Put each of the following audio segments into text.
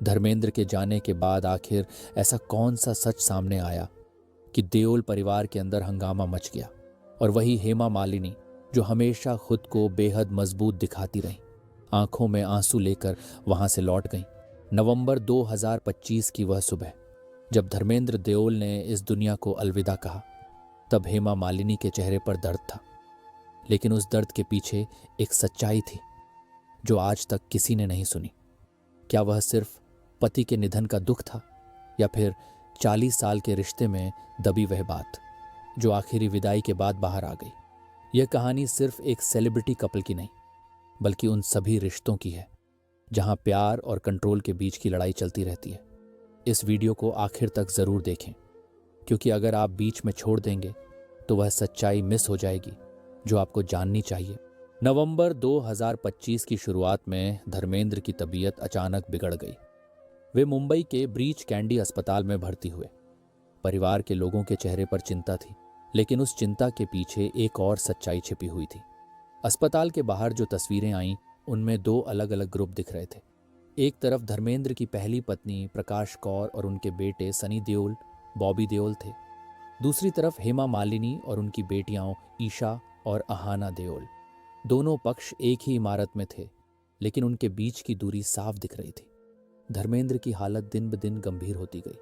धर्मेंद्र के जाने के बाद आखिर ऐसा कौन सा सच सामने आया कि देओल परिवार के अंदर हंगामा मच गया और वही हेमा मालिनी जो हमेशा खुद को बेहद मजबूत दिखाती रही, आंखों में आंसू लेकर वहां से लौट गई। नवंबर 2025 की वह सुबह जब धर्मेंद्र देओल ने इस दुनिया को अलविदा कहा, तब हेमा मालिनी के चेहरे पर दर्द था, लेकिन उस दर्द के पीछे एक सच्चाई थी जो आज तक किसी ने नहीं सुनी। क्या वह सिर्फ पति के निधन का दुख था, या फिर 40 साल के रिश्ते में दबी वह बात जो आखिरी विदाई के बाद बाहर आ गई? यह कहानी सिर्फ एक सेलिब्रिटी कपल की नहीं, बल्कि उन सभी रिश्तों की है जहां प्यार और कंट्रोल के बीच की लड़ाई चलती रहती है। इस वीडियो को आखिर तक जरूर देखें, क्योंकि अगर आप बीच में छोड़ देंगे तो वह सच्चाई मिस हो जाएगी जो आपको जाननी चाहिए। नवंबर 2025 की शुरुआत में धर्मेंद्र की तबीयत अचानक बिगड़ गई। वे मुंबई के ब्रीच कैंडी अस्पताल में भर्ती हुए। परिवार के लोगों के चेहरे पर चिंता थी, लेकिन उस चिंता के पीछे एक और सच्चाई छिपी हुई थी। अस्पताल के बाहर जो तस्वीरें आईं, उनमें दो अलग अलग ग्रुप दिख रहे थे। एक तरफ धर्मेंद्र की पहली पत्नी प्रकाश कौर और उनके बेटे सनी देओल, बॉबी देओल थे। दूसरी तरफ हेमा मालिनी और उनकी बेटियां ईशा और अहाना देओल। दोनों पक्ष एक ही इमारत में थे, लेकिन उनके बीच की दूरी साफ दिख रही थी। धर्मेंद्र की हालत दिन ब दिन गंभीर होती गई।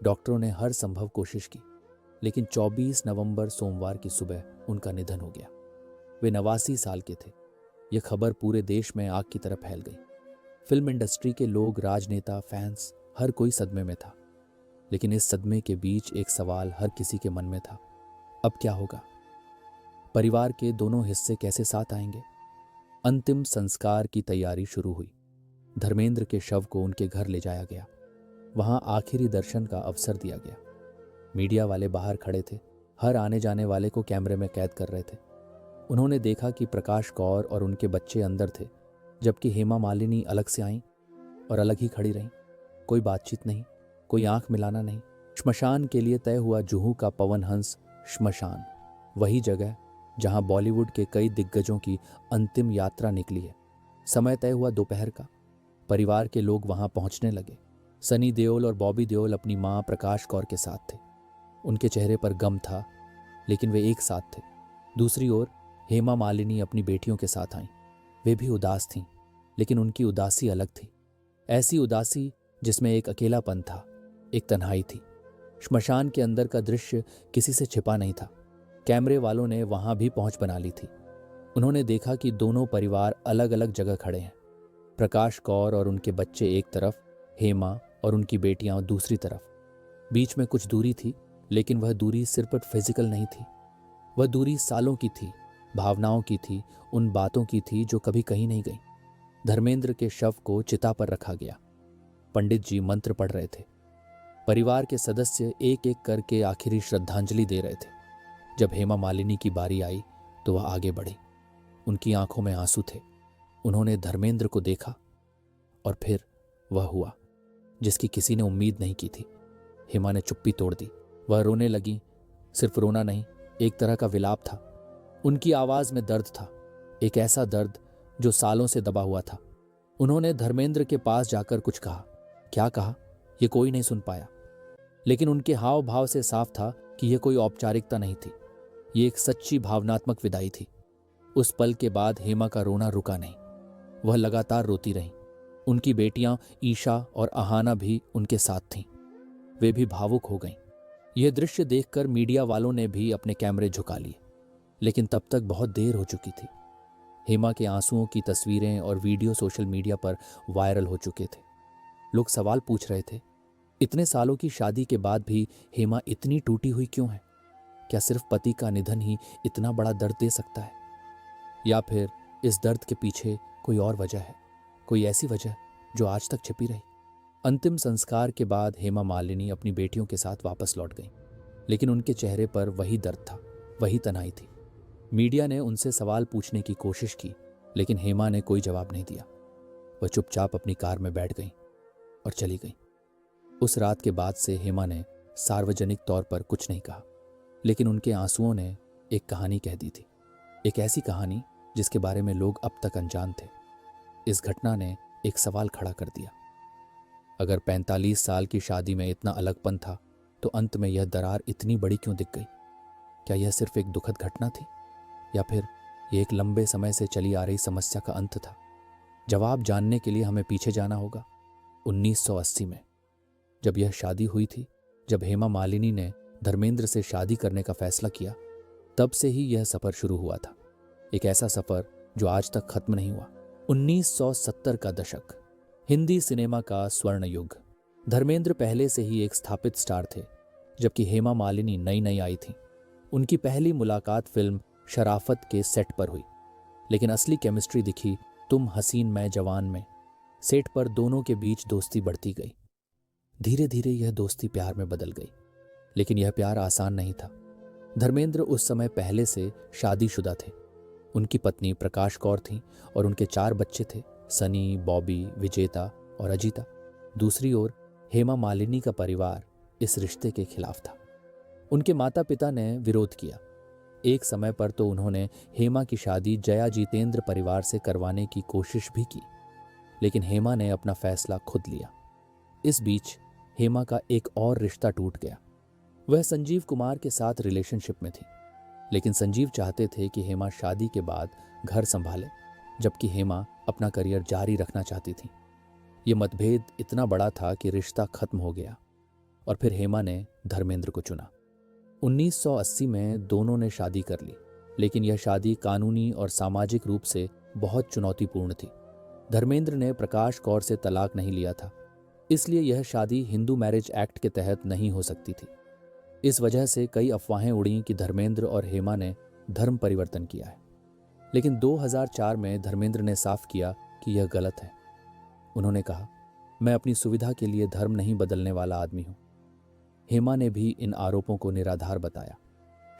डॉक्टरों ने हर संभव कोशिश की, लेकिन 24 नवंबर सोमवार की सुबह उनका निधन हो गया। वे 89 साल के थे। यह खबर पूरे देश में आग की तरह फैल गई। फिल्म इंडस्ट्री के लोग, राजनेता, फैंस, हर कोई सदमे में था। लेकिन इस सदमे के बीच एक सवाल हर किसी के मन में था, अब क्या होगा? परिवार के दोनों हिस्से कैसे साथ आएंगे? अंतिम संस्कार की तैयारी शुरू हुई। धर्मेंद्र के शव को उनके घर ले जाया गया। वहां आखिरी दर्शन का अवसर दिया गया। मीडिया वाले बाहर खड़े थे, हर आने जाने वाले को कैमरे में कैद कर रहे थे। उन्होंने देखा कि प्रकाश कौर और उनके बच्चे अंदर थे, जबकि हेमा मालिनी अलग से आईं और अलग ही खड़ी रहीं। कोई बातचीत नहीं, कोई आंख मिलाना नहीं। श्मशान के लिए तय हुआ जुहू का पवन हंस श्मशान, वही जगह जहां बॉलीवुड के कई दिग्गजों की अंतिम यात्रा निकली है। समय तय हुआ दोपहर का। परिवार के लोग वहां पहुंचने लगे। सनी देओल और बॉबी देओल अपनी मां प्रकाश कौर के साथ थे। उनके चेहरे पर गम था, लेकिन वे एक साथ थे। दूसरी ओर हेमा मालिनी अपनी बेटियों के साथ आईं। वे भी उदास थीं, लेकिन उनकी उदासी अलग थी। ऐसी उदासी जिसमें एक अकेलापन था, एक तन्हाई थी। श्मशान के अंदर का दृश्य किसी से छिपा नहीं था। कैमरे वालों ने वहां भी पहुंच बना ली थी। उन्होंने देखा कि दोनों परिवार अलग अलग जगह खड़े हैं। प्रकाश कौर और उनके बच्चे एक तरफ, हेमा और उनकी बेटियां दूसरी तरफ। बीच में कुछ दूरी थी, लेकिन वह दूरी सिर्फ फिजिकल नहीं थी। वह दूरी सालों की थी, भावनाओं की थी, उन बातों की थी जो कभी कहीं नहीं गई। धर्मेंद्र के शव को चिता पर रखा गया। पंडित जी मंत्र पढ़ रहे थे। परिवार के सदस्य एक एक करके आखिरी श्रद्धांजलि दे रहे थे। जब हेमा मालिनी की बारी आई तो वह आगे बढ़ी। उनकी आंखों में आंसू थे। उन्होंने धर्मेंद्र को देखा और फिर वह हुआ जिसकी किसी ने उम्मीद नहीं की थी। हेमा ने चुप्पी तोड़ दी। वह रोने लगी। सिर्फ रोना नहीं, एक तरह का विलाप था। उनकी आवाज में दर्द था, एक ऐसा दर्द जो सालों से दबा हुआ था। उन्होंने धर्मेंद्र के पास जाकर कुछ कहा। क्या कहा यह कोई नहीं सुन पाया, लेकिन उनके हाव भाव से साफ था कि यह कोई औपचारिकता नहीं थी, ये एक सच्ची भावनात्मक विदाई थी। उस पल के बाद हेमा का रोना रुका नहीं। वह लगातार रोती रही। उनकी बेटियां ईशा और अहाना भी उनके साथ थीं। वे भी भावुक हो गईं। यह दृश्य देखकर मीडिया वालों ने भी अपने कैमरे झुका लिए, लेकिन तब तक बहुत देर हो चुकी थी। हेमा के आंसुओं की तस्वीरें और वीडियो सोशल मीडिया पर वायरल हो चुके थे। लोग सवाल पूछ रहे थे, इतने सालों की शादी के बाद भी हेमा इतनी टूटी हुई क्यों है? क्या सिर्फ पति का निधन ही इतना बड़ा दर्द दे सकता है, या फिर इस दर्द के पीछे कोई और वजह है, कोई ऐसी वजह जो आज तक छिपी रही? अंतिम संस्कार के बाद हेमा मालिनी अपनी बेटियों के साथ वापस लौट गईं, लेकिन उनके चेहरे पर वही दर्द था, वही तनाई थी। मीडिया ने उनसे सवाल पूछने की कोशिश की, लेकिन हेमा ने कोई जवाब नहीं दिया। वह चुपचाप अपनी कार में बैठ गईं और चली गईं। उस रात के बाद से हेमा ने सार्वजनिक तौर पर कुछ नहीं कहा, लेकिन उनके आंसुओं ने एक कहानी कह दी थी, एक ऐसी कहानी जिसके बारे में लोग अब तक अनजान थे। इस घटना ने एक सवाल खड़ा कर दिया, अगर 45 साल की शादी में इतना अलगपन था तो अंत में यह दरार इतनी बड़ी क्यों दिख गई? क्या यह सिर्फ एक दुखद घटना थी या फिर यह एक लंबे समय से चली आ रही समस्या का अंत था? जवाब जानने के लिए हमें पीछे जाना होगा 1980 में, जब यह शादी हुई थी। जब हेमा मालिनी ने धर्मेंद्र से शादी करने का फैसला किया, तब से ही यह सफर शुरू हुआ था। एक ऐसा सफर जो आज तक खत्म नहीं हुआ। 1970 का दशक, हिंदी सिनेमा का स्वर्ण युग। धर्मेंद्र पहले से ही एक स्थापित स्टार थे, जबकि हेमा मालिनी नई नई आई थी। उनकी पहली मुलाकात फिल्म शराफत के सेट पर हुई, लेकिन असली केमिस्ट्री दिखी तुम हसीन मैं जवान में। सेट पर दोनों के बीच दोस्ती बढ़ती गई। धीरे धीरे यह दोस्ती प्यार में बदल गई, लेकिन यह प्यार आसान नहीं था। धर्मेंद्र उस समय पहले से शादीशुदा थे। उनकी पत्नी प्रकाश कौर थी और उनके 4 बच्चे थे, सनी, बॉबी, विजेता और अजीता। दूसरी ओर हेमा मालिनी का परिवार इस रिश्ते के खिलाफ था। उनके माता पिता ने विरोध किया। एक समय पर तो उन्होंने हेमा की शादी जया जितेंद्र परिवार से करवाने की कोशिश भी की, लेकिन हेमा ने अपना फैसला खुद लिया। इस बीच हेमा का एक और रिश्ता टूट गया। वह संजीव कुमार के साथ रिलेशनशिप में थी, लेकिन संजीव चाहते थे कि हेमा शादी के बाद घर संभाले, जबकि हेमा अपना करियर जारी रखना चाहती थी। यह मतभेद इतना बड़ा था कि रिश्ता खत्म हो गया और फिर हेमा ने धर्मेंद्र को चुना। 1980 में दोनों ने शादी कर ली, लेकिन यह शादी कानूनी और सामाजिक रूप से बहुत चुनौतीपूर्ण थी। धर्मेंद्र ने प्रकाश कौर से तलाक नहीं लिया था, इसलिए यह शादी हिंदू मैरिज एक्ट के तहत नहीं हो सकती थी। इस वजह से कई अफवाहें उड़ी कि धर्मेंद्र और हेमा ने धर्म परिवर्तन किया है, लेकिन 2004 में धर्मेंद्र ने साफ किया कि यह गलत है। उन्होंने कहा, मैं अपनी सुविधा के लिए धर्म नहीं बदलने वाला आदमी हूं। हेमा ने भी इन आरोपों को निराधार बताया।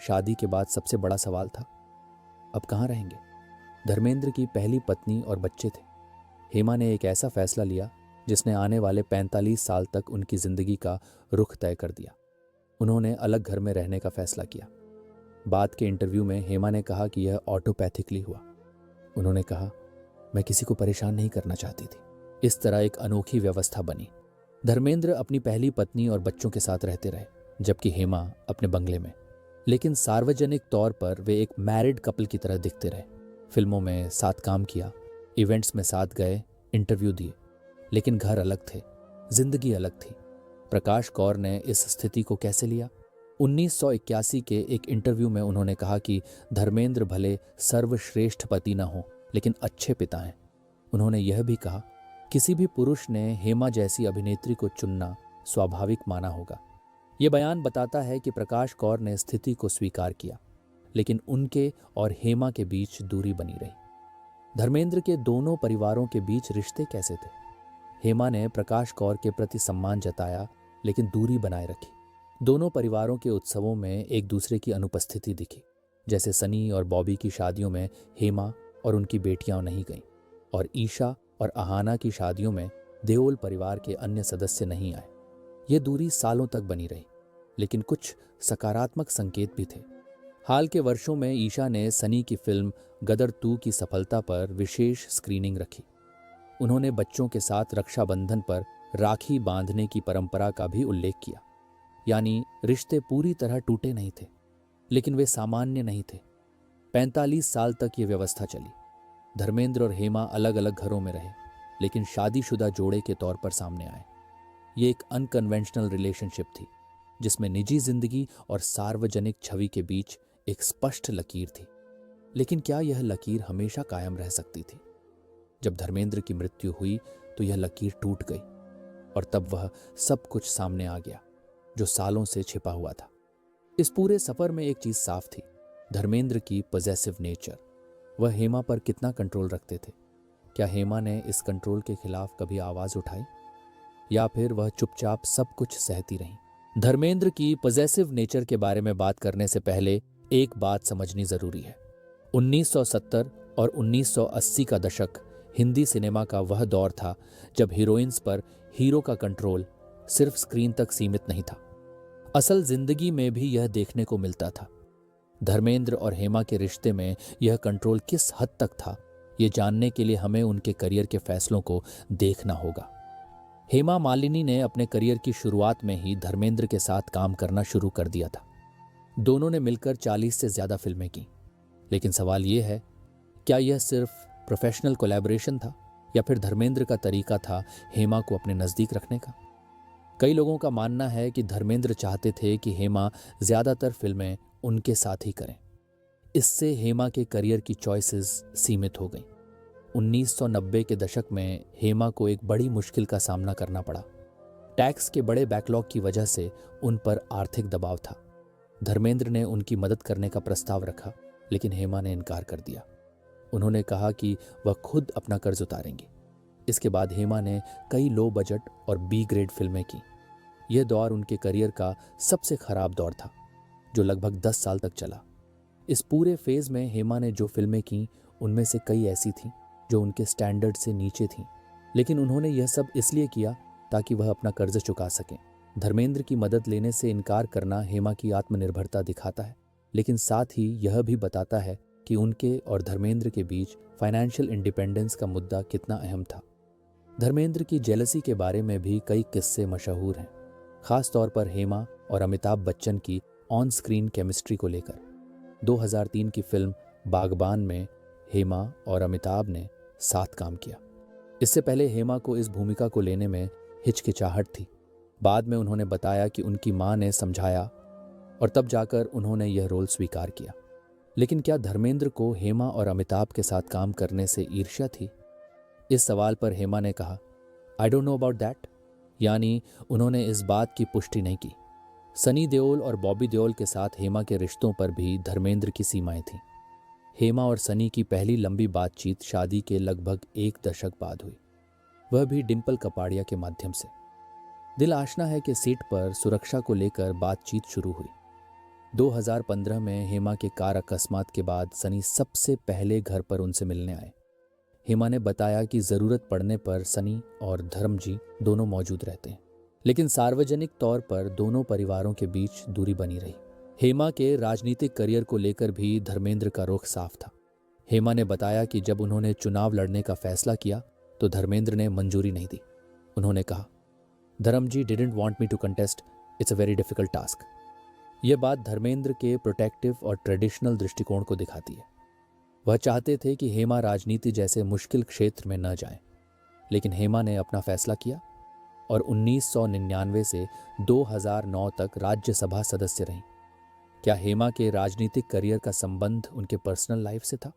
शादी के बाद सबसे बड़ा सवाल था, अब कहां रहेंगे? धर्मेंद्र की पहली पत्नी और बच्चे थे। हेमा ने एक ऐसा फैसला लिया जिसने आने वाले 45 साल तक उनकी जिंदगी का रुख तय कर दिया। उन्होंने अलग घर में रहने का फैसला किया। बाद के इंटरव्यू में हेमा ने कहा कि यह ऑटोपैथिकली हुआ। उन्होंने कहा, मैं किसी को परेशान नहीं करना चाहती थी। इस तरह एक अनोखी व्यवस्था बनी। धर्मेंद्र अपनी पहली पत्नी और बच्चों के साथ रहते रहे, जबकि हेमा अपने बंगले में। लेकिन सार्वजनिक तौर पर वे एक मैरिड कपल की तरह दिखते रहे। फिल्मों में साथ काम किया, इवेंट्स में साथ गए, इंटरव्यू दिए, लेकिन घर अलग थे, जिंदगी अलग थी। प्रकाश कौर ने इस स्थिति को कैसे लिया? 1981 के एक इंटरव्यू में उन्होंने कहा कि धर्मेंद्र भले सर्वश्रेष्ठ पति न हो, लेकिन अच्छे पिता हैं। उन्होंने यह भी कहा, किसी भी पुरुष ने हेमा जैसी अभिनेत्री को चुनना स्वाभाविक माना होगा। यह बयान बताता है कि प्रकाश कौर ने स्थिति को स्वीकार किया, लेकिन उनके और हेमा के बीच दूरी बनी रही। धर्मेंद्र के दोनों परिवारों के बीच रिश्ते कैसे थे? हेमा ने प्रकाश कौर के प्रति सम्मान जताया, लेकिन दूरी बनाए रखी। दोनों परिवारों के उत्सवों में एक दूसरे की अनुपस्थिति दिखी। जैसे सनी और बॉबी की शादियों में हेमा और उनकी बेटियां नहीं गईं, और ईशा और अहाना की शादियों में देओल परिवार के अन्य सदस्य नहीं आए। यह दूरी सालों तक बनी रही, लेकिन कुछ सकारात्मक संकेत भी थे। हाल के वर्षों में ईशा ने सनी की फिल्म गदर 2 की सफलता पर विशेष स्क्रीनिंग रखी। उन्होंने बच्चों के साथ रक्षाबंधन पर राखी बांधने की परंपरा का भी उल्लेख किया। यानी रिश्ते पूरी तरह टूटे नहीं थे, लेकिन वे सामान्य नहीं थे। 45 साल तक ये व्यवस्था चली। धर्मेंद्र और हेमा अलग अलग घरों में रहे, लेकिन शादीशुदा जोड़े के तौर पर सामने आए। ये एक अनकन्वेंशनल रिलेशनशिप थी, जिसमें निजी जिंदगी और सार्वजनिक छवि के बीच एक स्पष्ट लकीर थी। लेकिन क्या यह लकीर हमेशा कायम रह सकती थी? जब धर्मेंद्र की मृत्यु हुई तो यह लकीर टूट गई, और तब वह सब कुछ सामने आ गया जो सालों से छिपा हुआ था। इस पूरे सफर में एक चीज साफ थी, धर्मेंद्र की पॉजेसिव नेचर। वह हेमा पर कितना कंट्रोल रखते थे? क्या हेमा ने इस कंट्रोल के खिलाफ कभी आवाज उठाई, या फिर वह चुपचाप सब कुछ सहती रही? धर्मेंद्र की पॉजेसिव नेचर के बारे में बात करने से पहले एक बात समझनी जरूरी है। 1970 और 1980 का दशक हिंदी सिनेमा का वह दौर था जब हीरोइंस पर हीरो का कंट्रोल सिर्फ स्क्रीन तक सीमित नहीं था, असल जिंदगी में भी यह देखने को मिलता था। धर्मेंद्र और हेमा के रिश्ते में यह कंट्रोल किस हद तक था, यह जानने के लिए हमें उनके करियर के फैसलों को देखना होगा। हेमा मालिनी ने अपने करियर की शुरुआत में ही धर्मेंद्र के साथ काम करना शुरू कर दिया था। दोनों ने मिलकर 40 से ज्यादा फिल्में की। लेकिन सवाल यह है, क्या यह सिर्फ प्रोफेशनल कोलैबोरेशन था या फिर धर्मेंद्र का तरीका था हेमा को अपने नजदीक रखने का? कई लोगों का मानना है कि धर्मेंद्र चाहते थे कि हेमा ज्यादातर फिल्में उनके साथ ही करें। इससे हेमा के करियर की चॉइसेस सीमित हो गईं। 1990 के दशक में हेमा को एक बड़ी मुश्किल का सामना करना पड़ा। टैक्स के बड़े बैकलॉग की वजह से उन पर आर्थिक दबाव था। धर्मेंद्र ने उनकी मदद करने का प्रस्ताव रखा, लेकिन हेमा ने इनकार कर दिया। उन्होंने कहा कि वह खुद अपना कर्ज उतारेंगी। इसके बाद हेमा ने कई लो बजट और बी ग्रेड फिल्में की। यह दौर उनके करियर का सबसे खराब दौर था, जो लगभग 10 साल तक चला। इस पूरे फेज में हेमा ने जो फिल्में की, उनमें से कई ऐसी थीं जो उनके स्टैंडर्ड से नीचे थीं, लेकिन उन्होंने यह सब इसलिए किया ताकि वह अपना कर्ज चुका सकें। धर्मेंद्र की मदद लेने से इनकार करना हेमा की आत्मनिर्भरता दिखाता है, लेकिन साथ ही यह भी बताता है कि उनके और धर्मेंद्र के बीच फाइनेंशियल इंडिपेंडेंस का मुद्दा कितना अहम था। धर्मेंद्र की जेलसी के बारे में भी कई किस्से मशहूर हैं, खास तौर पर हेमा और अमिताभ बच्चन की ऑन स्क्रीन केमिस्ट्री को लेकर। 2003 की फिल्म बागबान में हेमा और अमिताभ ने साथ काम किया। इससे पहले हेमा को इस भूमिका को लेने में हिचकिचाहट थी। बाद में उन्होंने बताया कि उनकी मां ने समझाया और तब जाकर उन्होंने यह रोल स्वीकार किया। लेकिन क्या धर्मेंद्र को हेमा और अमिताभ के साथ काम करने से ईर्ष्या थी? इस सवाल पर हेमा ने कहा, I don't know about that, यानी उन्होंने इस बात की पुष्टि नहीं की। सनी देओल और बॉबी देओल के साथ हेमा के रिश्तों पर भी धर्मेंद्र की सीमाएं थीं। हेमा और सनी की पहली लंबी बातचीत शादी के लगभग 1 दशक बाद हुई, वह भी डिंपल कपाड़िया के माध्यम से। दिल आशना है कि सीट पर सुरक्षा को लेकर बातचीत शुरू हुई। 2015 में हेमा के कार अकस्मात के बाद सनी सबसे पहले घर पर उनसे मिलने आए। हेमा ने बताया कि जरूरत पड़ने पर सनी और धर्मजी दोनों मौजूद रहते हैं, लेकिन सार्वजनिक तौर पर दोनों परिवारों के बीच दूरी बनी रही। हेमा के राजनीतिक करियर को लेकर भी धर्मेंद्र का रुख साफ था। हेमा ने बताया कि जब उन्होंने चुनाव लड़ने का फैसला किया तो धर्मेंद्र ने मंजूरी नहीं दी। उन्होंने कहा, Dharamji didn't want me to contest, it's a very difficult task. यह बात धर्मेंद्र के प्रोटेक्टिव और ट्रेडिशनल दृष्टिकोण को दिखाती है। वह चाहते थे कि हेमा राजनीति जैसे मुश्किल क्षेत्र में न जाए, लेकिन हेमा ने अपना फैसला किया और 1999 से 2009 तक राज्यसभा सदस्य रहीं। क्या हेमा के राजनीतिक करियर का संबंध उनके पर्सनल लाइफ से था?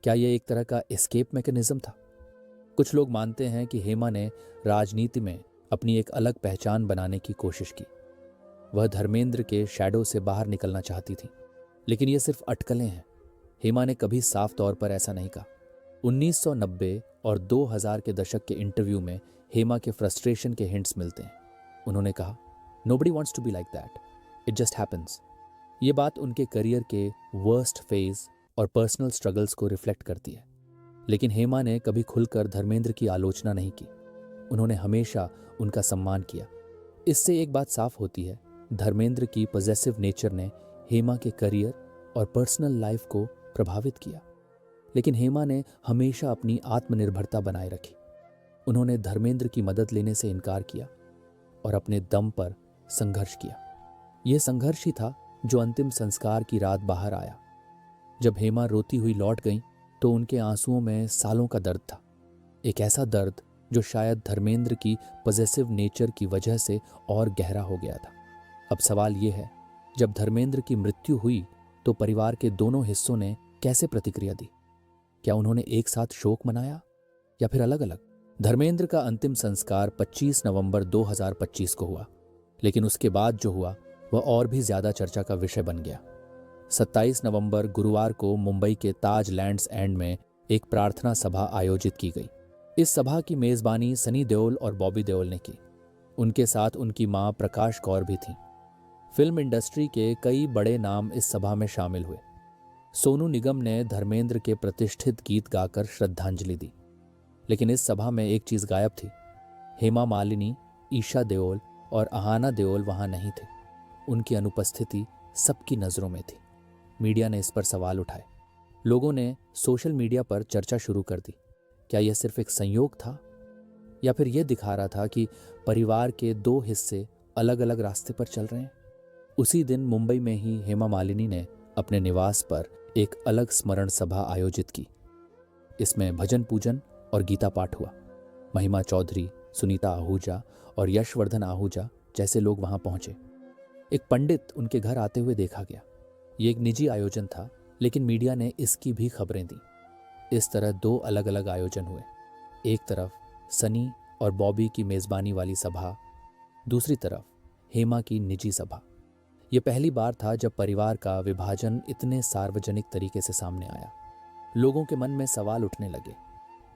क्या यह एक तरह का एस्केप मैकेनिज्म था? कुछ लोग मानते हैं कि हेमा ने राजनीति में अपनी एक अलग पहचान बनाने की कोशिश की। वह धर्मेंद्र के शैडो से बाहर निकलना चाहती थी, लेकिन यह सिर्फ अटकलें हैं। हेमा ने कभी साफ तौर पर ऐसा नहीं कहा। 1990 और 2000 के दशक के इंटरव्यू में हेमा के फ्रस्ट्रेशन के हिंट्स मिलते हैं। उन्होंने कहा, nobody wants to be like that, it just happens. ये बात उनके करियर के वर्स्ट फेज और पर्सनल स्ट्रगल्स को रिफ्लेक्ट करती है। लेकिन हेमा ने कभी खुलकर धर्मेंद्र की आलोचना नहीं की। उन्होंने हमेशा उनका सम्मान किया। इससे एक बात साफ होती है, धर्मेंद्र की पॉजेसिव नेचर ने हेमा के करियर और पर्सनल लाइफ को प्रभावित किया, लेकिन हेमा ने हमेशा अपनी आत्मनिर्भरता बनाए रखी। उन्होंने धर्मेंद्र की मदद लेने से इनकार किया और अपने दम पर संघर्ष किया। यह संघर्ष ही था जो अंतिम संस्कार की रात बाहर आया। जब हेमा रोती हुई लौट गईं, तो उनके आंसुओं में सालों का दर्द था, एक ऐसा दर्द जो शायद धर्मेंद्र की पॉजेसिव नेचर की वजह से और गहरा हो गया था। अब सवाल यह है, जब धर्मेंद्र की मृत्यु हुई तो परिवार के दोनों हिस्सों ने कैसे प्रतिक्रिया दी? क्या उन्होंने एक साथ शोक मनाया या फिर अलग अलग? धर्मेंद्र का अंतिम संस्कार 25 नवंबर 2025 को हुआ, लेकिन उसके बाद जो हुआ वह और भी ज्यादा चर्चा का विषय बन गया। 27 नवंबर गुरुवार को मुंबई के ताज लैंड्स एंड में एक प्रार्थना सभा आयोजित की गई। इस सभा की मेजबानी सनी देओल और बॉबी देओल ने की। उनके साथ उनकी मां प्रकाश कौर भी थीं। फिल्म इंडस्ट्री के कई बड़े नाम इस सभा में शामिल हुए। सोनू निगम ने धर्मेंद्र के प्रतिष्ठित गीत गाकर श्रद्धांजलि दी। लेकिन इस सभा में एक चीज गायब थी, हेमा मालिनी, ईशा देओल और अहाना देओल वहां नहीं थे। उनकी अनुपस्थिति सबकी नजरों में थी। मीडिया ने इस पर सवाल उठाए। लोगों ने सोशल मीडिया पर चर्चा शुरू कर दी। क्या यह सिर्फ एक संयोग था? या फिर यह दिखा रहा था कि परिवार के दो हिस्से अलग अलग रास्ते पर चल रहे हैं? उसी दिन मुंबई में ही हेमा मालिनी ने अपने निवास पर एक अलग स्मरण सभा आयोजित की। इसमें भजन पूजन और गीता पाठ हुआ। महिमा चौधरी, सुनीता आहूजा और यशवर्धन आहूजा जैसे लोग वहां पहुंचे। एक पंडित उनके घर आते हुए देखा गया। ये एक निजी आयोजन था, लेकिन मीडिया ने इसकी भी खबरें दी। इस तरह दो अलग अलग आयोजन हुए। एक तरफ सनी और बॉबी की मेजबानी वाली सभा, दूसरी तरफ हेमा की निजी सभा। यह पहली बार था जब परिवार का विभाजन इतने सार्वजनिक तरीके से सामने आया। लोगों के मन में सवाल उठने लगे,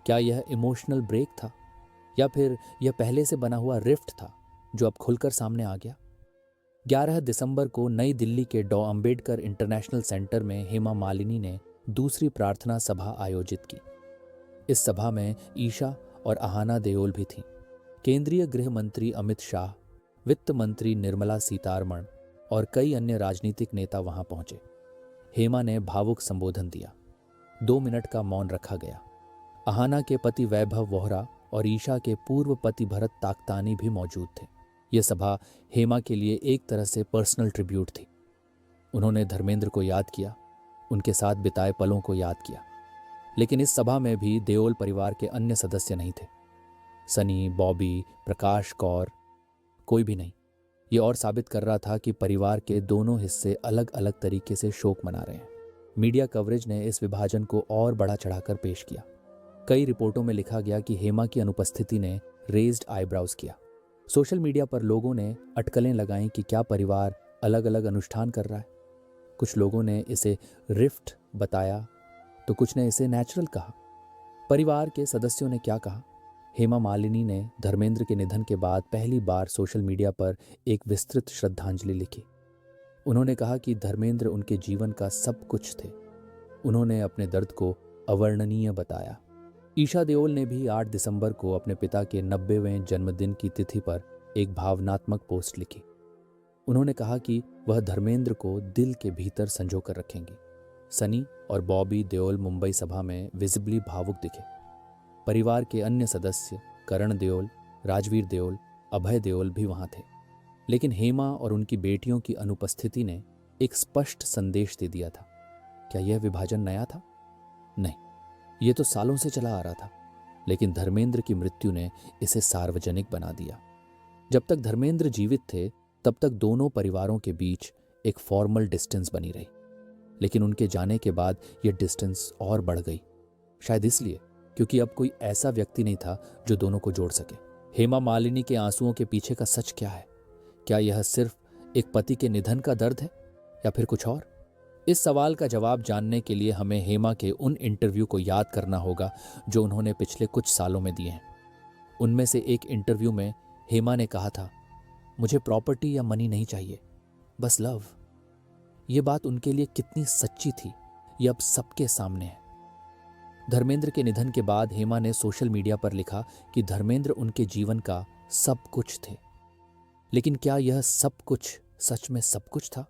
क्या यह इमोशनल ब्रेक था या फिर यह पहले से बना हुआ रिफ्ट था जो अब खुलकर सामने आ गया? 11 दिसंबर को नई दिल्ली के डॉ अंबेडकर इंटरनेशनल सेंटर में हेमा मालिनी ने दूसरी प्रार्थना सभा आयोजित की। इस सभा में ईशा और आहाना देओल भी थीं। केंद्रीय गृह मंत्री अमित शाह, वित्त मंत्री निर्मला सीतारमण और कई अन्य राजनीतिक नेता वहां पहुंचे। हेमा ने भावुक संबोधन दिया। 2 मिनट का मौन रखा गया। आहाना के पति वैभव वोहरा और ईशा के पूर्व पति भरत ताकतानी भी मौजूद थे। यह सभा हेमा के लिए एक तरह से पर्सनल ट्रिब्यूट थी। उन्होंने धर्मेंद्र को याद किया, उनके साथ बिताए पलों को याद किया। लेकिन इस सभा में भी देओल परिवार के अन्य सदस्य नहीं थे। सनी, बॉबी, प्रकाश कौर, कोई भी नहीं। ये और साबित कर रहा था कि परिवार के दोनों हिस्से अलग अलग तरीके से शोक मना रहे हैं। मीडिया कवरेज ने इस विभाजन को और बढ़ा चढ़ाकर पेश किया। कई रिपोर्टों में लिखा गया कि हेमा की अनुपस्थिति ने रेज्ड आईब्राउज किया। सोशल मीडिया पर लोगों ने अटकलें लगाईं कि क्या परिवार अलग अलग अनुष्ठान कर रहा है। कुछ लोगों ने इसे रिफ्ट बताया तो कुछ ने इसे नेचुरल कहा। परिवार के सदस्यों ने क्या कहा? हेमा मालिनी ने धर्मेंद्र के निधन के बाद पहली बार सोशल मीडिया पर एक विस्तृत श्रद्धांजलि लिखी। उन्होंने कहा कि धर्मेंद्र उनके जीवन का सब कुछ थे। उन्होंने अपने दर्द को अवर्णनीय बताया। ईशा देओल ने भी 8 दिसंबर को अपने पिता के 90वें जन्मदिन की तिथि पर एक भावनात्मक पोस्ट लिखी। उन्होंने कहा कि वह धर्मेंद्र को दिल के भीतर संजो कर रखेंगी। सनी और बॉबी देओल मुंबई सभा में विजिबली भावुक दिखे। परिवार के अन्य सदस्य करण देओल, राजवीर देओल, अभय देओल भी वहां थे। लेकिन हेमा और उनकी बेटियों की अनुपस्थिति ने एक स्पष्ट संदेश दे दिया था। क्या यह विभाजन नया था? नहीं, यह तो सालों से चला आ रहा था। लेकिन धर्मेंद्र की मृत्यु ने इसे सार्वजनिक बना दिया। जब तक धर्मेंद्र जीवित थे तब तक दोनों परिवारों के बीच एक फॉर्मल डिस्टेंस बनी रही। लेकिन उनके जाने के बाद यह डिस्टेंस और बढ़ गई। शायद इसलिए क्योंकि अब कोई ऐसा व्यक्ति नहीं था जो दोनों को जोड़ सके। हेमा मालिनी के आंसुओं के पीछे का सच क्या है? क्या यह सिर्फ एक पति के निधन का दर्द है या फिर कुछ और? इस सवाल का जवाब जानने के लिए हमें हेमा के उन इंटरव्यू को याद करना होगा जो उन्होंने पिछले कुछ सालों में दिए हैं। उनमें से एक इंटरव्यू में हेमा ने कहा था, मुझे प्रॉपर्टी या मनी नहीं चाहिए, बस लव। यह बात उनके लिए कितनी सच्ची थी, यह अब सबके सामने है। धर्मेंद्र के निधन के बाद हेमा ने सोशल मीडिया पर लिखा कि धर्मेंद्र उनके जीवन का सब कुछ थे। लेकिन क्या यह सब कुछ सच में सब कुछ था?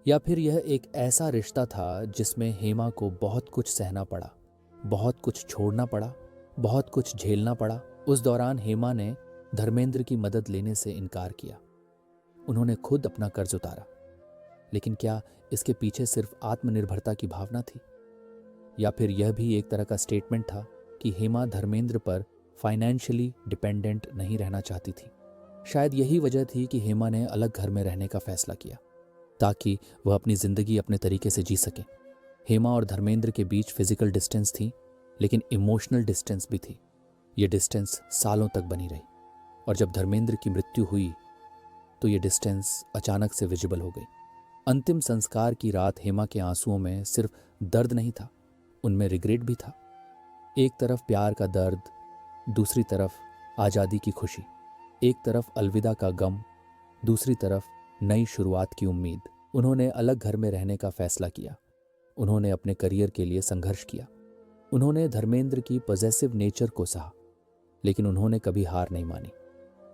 या फिर यह एक ऐसा रिश्ता था जिसमें हेमा को बहुत कुछ सहना पड़ा, बहुत कुछ छोड़ना पड़ा, बहुत कुछ झेलना पड़ा? उस दौरान हेमा ने धर्मेंद्र की मदद लेने से इनकार किया। उन्होंने खुद अपना कर्ज उतारा। लेकिन क्या इसके पीछे सिर्फ आत्मनिर्भरता की भावना थी? या फिर यह भी एक तरह का स्टेटमेंट था कि हेमा धर्मेंद्र पर फाइनेंशियली डिपेंडेंट नहीं रहना चाहती थी? शायद यही वजह थी कि हेमा ने अलग घर में रहने का फैसला किया ताकि वह अपनी जिंदगी अपने तरीके से जी सके। हेमा और धर्मेंद्र के बीच फिजिकल डिस्टेंस थी, लेकिन इमोशनल डिस्टेंस भी थी। यह डिस्टेंस सालों तक बनी रही और जब धर्मेंद्र की मृत्यु हुई तो यह डिस्टेंस अचानक से विजिबल हो गई। अंतिम संस्कार की रात हेमा के आंसुओं में सिर्फ दर्द नहीं था, उनमें रिग्रेट भी था। एक तरफ प्यार का दर्द, दूसरी तरफ आज़ादी की खुशी। एक तरफ अलविदा का गम, दूसरी तरफ नई शुरुआत की उम्मीद। उन्होंने अलग घर में रहने का फैसला किया। उन्होंने अपने करियर के लिए संघर्ष किया। उन्होंने धर्मेंद्र की पॉजेसिव नेचर को सहा, लेकिन उन्होंने कभी हार नहीं मानी।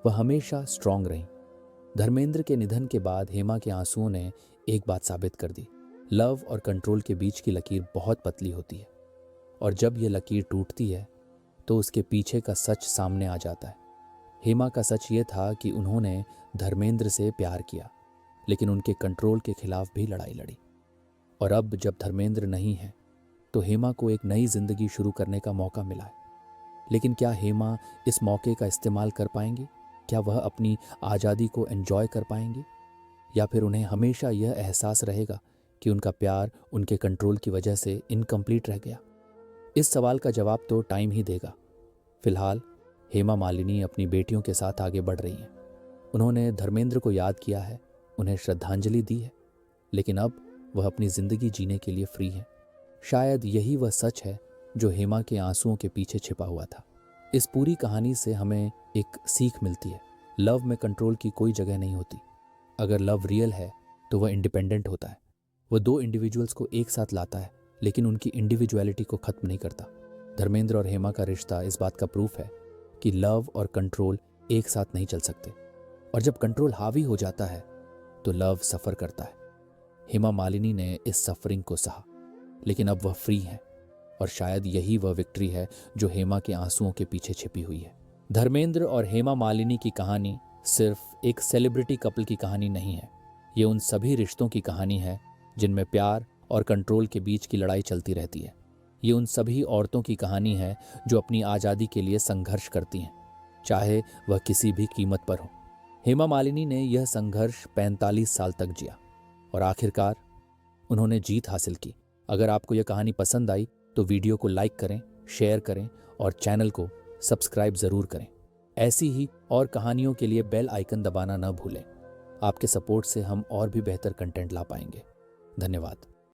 वह हमेशा स्ट्रांग रही। धर्मेंद्र के निधन के बाद हेमा के आंसुओं ने एक बात साबित कर दी, लव और कंट्रोल के बीच की लकीर बहुत पतली होती है और जब यह लकीर टूटती है तो उसके पीछे का सच सामने आ जाता है। हेमा का सच ये था कि उन्होंने धर्मेंद्र से प्यार किया, लेकिन उनके कंट्रोल के खिलाफ भी लड़ाई लड़ी। और अब जब धर्मेंद्र नहीं है तो हेमा को एक नई जिंदगी शुरू करने का मौका मिला है। लेकिन क्या हेमा इस मौके का इस्तेमाल कर पाएंगी? क्या वह अपनी आज़ादी को एंजॉय कर पाएंगी, या फिर उन्हें हमेशा यह एहसास रहेगा कि उनका प्यार उनके कंट्रोल की वजह से इनकम्प्लीट रह गया? इस सवाल का जवाब तो टाइम ही देगा। फिलहाल हेमा मालिनी अपनी बेटियों के साथ आगे बढ़ रही हैं। उन्होंने धर्मेंद्र को याद किया है, उन्हें श्रद्धांजलि दी है, लेकिन अब वह अपनी जिंदगी जीने के लिए फ्री है। शायद यही वह सच है जो हेमा के आंसुओं के पीछे छिपा हुआ था। इस पूरी कहानी से हमें एक सीख मिलती है। लव में कंट्रोल की कोई जगह नहीं होती। अगर लव रियल है तो वह इंडिपेंडेंट होता है। वह दो इंडिविजुअल्स को एक साथ लाता है, लेकिन उनकी इंडिविजुअलिटी को खत्म नहीं करता। धर्मेंद्र और हेमा का रिश्ता इस बात का प्रूफ है कि लव और कंट्रोल एक साथ नहीं चल सकते। और जब कंट्रोल हावी हो जाता है तो लव सफ़र करता है। हेमा मालिनी ने इस सफरिंग को सहा, लेकिन अब वह फ्री है। और शायद यही वह विक्ट्री है जो हेमा के आंसुओं के पीछे छिपी हुई है। धर्मेंद्र और हेमा मालिनी की कहानी सिर्फ एक सेलिब्रिटी कपल की कहानी नहीं है। ये उन सभी रिश्तों की कहानी है जिनमें प्यार और कंट्रोल के बीच की लड़ाई चलती रहती है। ये उन सभी औरतों की कहानी है जो अपनी आज़ादी के लिए संघर्ष करती हैं, चाहे वह किसी भी कीमत पर हो। हेमा मालिनी ने यह संघर्ष 45 साल तक जिया और आखिरकार उन्होंने जीत हासिल की। अगर आपको यह कहानी पसंद आई तो वीडियो को लाइक करें, शेयर करें और चैनल को सब्सक्राइब ज़रूर करें। ऐसी ही और कहानियों के लिए बेल आइकन दबाना न भूलें। आपके सपोर्ट से हम और भी बेहतर कंटेंट ला पाएंगे। धन्यवाद।